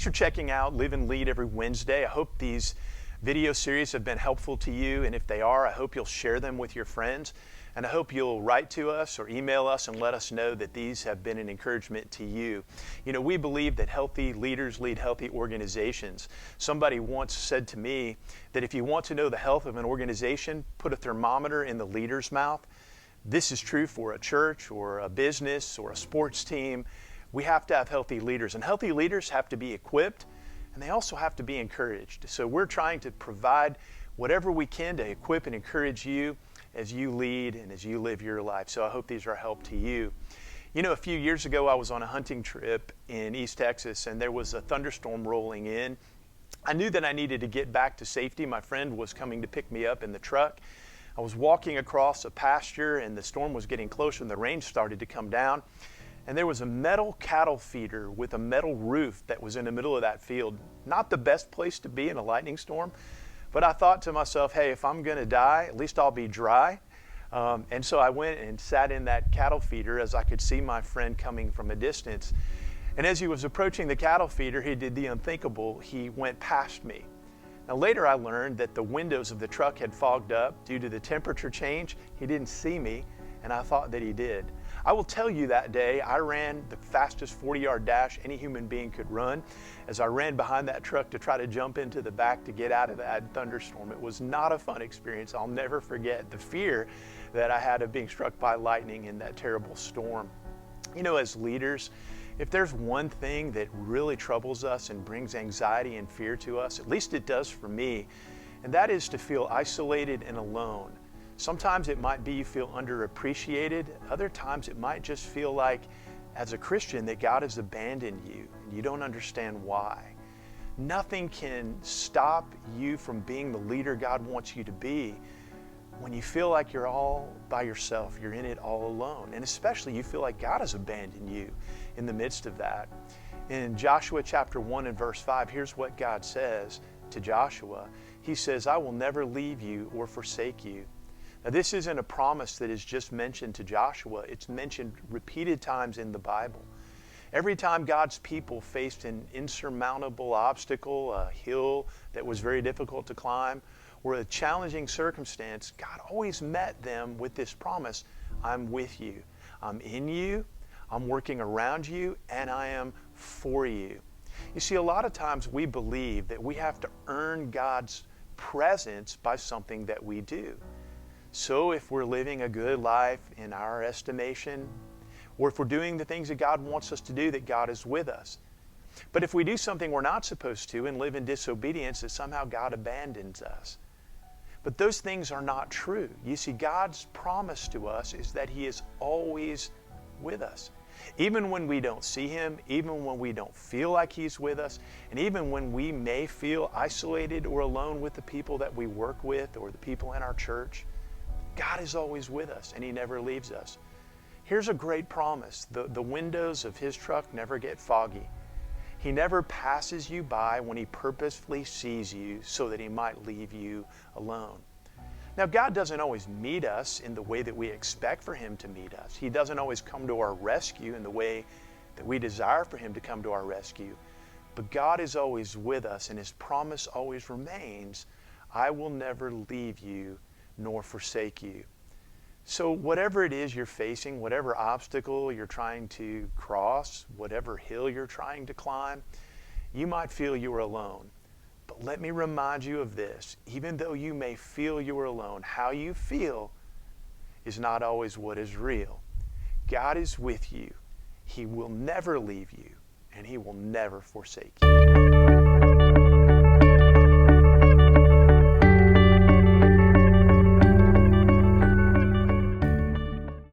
for checking out Live and Lead every Wednesday. I hope these video series have been helpful to you, and if they are, I hope you'll share them with your friends. And I hope you'll write to us or email us and let us know that these have been an encouragement to you. You know, we believe that healthy leaders lead healthy organizations. Somebody once said to me that if you want to know the health of an organization, put a thermometer in the leader's mouth. This is true for a church or a business or a sports team. We have to have healthy leaders, and healthy leaders have to be equipped, and they also have to be encouraged. So we're trying to provide whatever we can to equip and encourage you as you lead and as you live your life. So I hope these are a help to you. You know, a few years ago I was on a hunting trip in East Texas, and there was a thunderstorm rolling in. I knew that I needed to get back to safety. My friend was coming to pick me up in the truck. I was walking across a pasture, and the storm was getting closer, and the rain started to come down. And there was a metal cattle feeder with a metal roof that was in the middle of that field. Not the best place to be in a lightning storm, but I thought to myself, hey, if I'm going to die, at least I'll be dry. And so I went and sat in that cattle feeder as I could see my friend coming from a distance. And as he was approaching the cattle feeder, he did the unthinkable. He went past me. Now later I learned that the windows of the truck had fogged up due to the temperature change. He didn't see me, and I thought that he did. I will tell you that day I ran the fastest 40-yard dash any human being could run as I ran behind that truck to try to jump into the back to get out of that thunderstorm. It was not a fun experience. I'll never forget the fear that I had of being struck by lightning in that terrible storm. You know, as leaders, if there's one thing that really troubles us and brings anxiety and fear to us, at least it does for me, and that is to feel isolated and alone. Sometimes it might be you feel underappreciated. Other times it might just feel like, as a Christian, that God has abandoned you and you don't understand why. Nothing can stop you from being the leader God wants you to be when you feel like you're all by yourself, you're in it all alone. And especially you feel like God has abandoned you in the midst of that. In Joshua chapter 1 and verse 5, here's what God says to Joshua. He says, I will never leave you or forsake you. Now, this isn't a promise that is just mentioned to Joshua. It's mentioned repeated times in the Bible. Every time God's people faced an insurmountable obstacle, a hill that was very difficult to climb, or a challenging circumstance, God always met them with this promise, I'm with you. I'm in you, I'm working around you, and I am for you. You see, a lot of times we believe that we have to earn God's presence by something that we do. So if we're living a good life in our estimation, or if we're doing the things that God wants us to do, that God is with us. But if we do something we're not supposed to and live in disobedience, that somehow God abandons us. But those things are not true. You see, God's promise to us is that He is always with us. Even when we don't see Him, even when we don't feel like He's with us, and even when we may feel isolated or alone with the people that we work with or the people in our church, God is always with us, and He never leaves us. Here's a great promise. The windows of His truck never get foggy. He never passes you by when He purposefully sees you so that He might leave you alone. Now, God doesn't always meet us in the way that we expect for Him to meet us. He doesn't always come to our rescue in the way that we desire for Him to come to our rescue. But God is always with us, and His promise always remains, I will never leave you nor forsake you. So whatever it is you're facing, whatever obstacle you're trying to cross, whatever hill you're trying to climb, you might feel you are alone. But let me remind you of this. Even though you may feel you are alone, how you feel is not always what is real. God is with you. He will never leave you, and He will never forsake you.